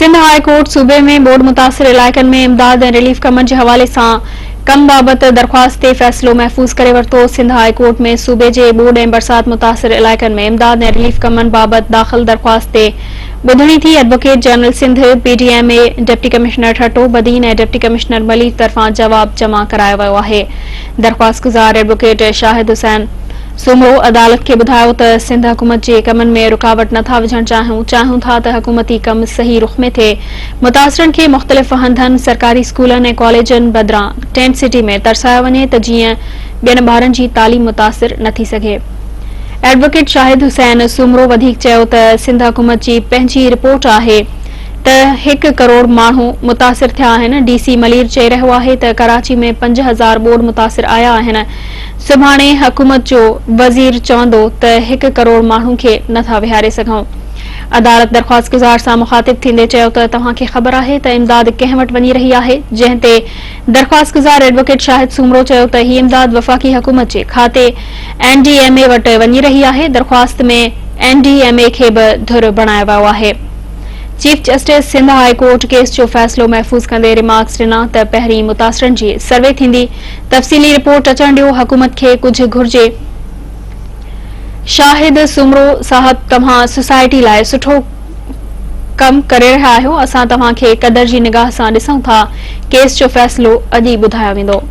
Sindh high court सूबे में board मुतासिर इलाइक़नि में इमदाद ऐं रिलीफ कमनि जे हवाले सां कम बाबति दरख़्वास्त ते फ़ैसिलो महफ़ूज़ करे वरितो। सिंध हाई कोर्ट में सूबे जे बोर्ड ऐं बरसात मुतासिर इलाइक़नि में इमदाद ऐं रिलीफ कमनि बाबति दाख़िल दरख़्वास्त ते ॿुधणी थी। Advocate general Sindh PTMA deputy commissioner Thatta Badin ऐं डिप्टी कमिश्नर मलिक तरफ़ां जवाब जमा करायो वियो आहे। दरख़्वास्त गुज़ार एडवोकेट शाहिद हुसैन सुमरो अदालत के ॿुधायो त सिंध हुकूमत जे कमनि में रुकावट नथा विझण चाहियूं था त हुकूमती कम सही रुख़ में थिए। मुतासिरनि खे मुख़्तलिफ़ हंधनि सरकारी स्कूलनि ऐं कॉलेजनि बदिरां टेंट सिटी में तरसायो वञे त जीअं ॿियनि ॿारनि जी तालीम मुतासिर न थी सघे। एडवोकेट शाहिद हुसैन सुमरो वधीक चयो त सिंध हुकूमत जी पंहिंजी रिपोर्ट आहे त 1 करोड़ माण्हू मुतासिर थिया आहिनि। DC मलीर चई रहियो आहे त कराची में 5000 बोर्ड मुतासिर आया आहिनि। सुभाणे हुकूमत जो वज़ीर चवंदो त 1 करोड़ माण्हू खे नथा विहारे सघूं। अदालत दरख़्वास्त गुज़ार सां मुख़ातिब थींदे चयो त तव्हांखे ख़बर आहे त इमदाद कंहिं वटि वञी रही आहे, जंहिं ते दरख़्वास्त गुज़ार एडवोकेट शाहिद सुमरो चयो त हीअ इमदाद वफ़ाक़ी हुकूमत जे खाते NDMA वटि वञी रही आहे। दरख़्वास्त में NDMA खे बि धुर बणायो वियो आहे। Chief justice Sindh high court case जो फ़ैसिलो महफ़ूज़ कंदे रिमार्क्स ॾिना त पहिरीं मुतासिरनि जी सर्वे थींदी, तफ़सीली रिपोर्ट अचण ॾियो, हुकूमत खे कुझु घुर्जे। शाहिद सुमरो साहब, तव्हां सोसाइटी लाइ सुठो कम करे रहिया आहियो। असां तव्हांखे क़दर जी निगाह सां ॾिसूं था। केस जो फ़ैसिलो अॼु ई ॿुधायो वेंदो।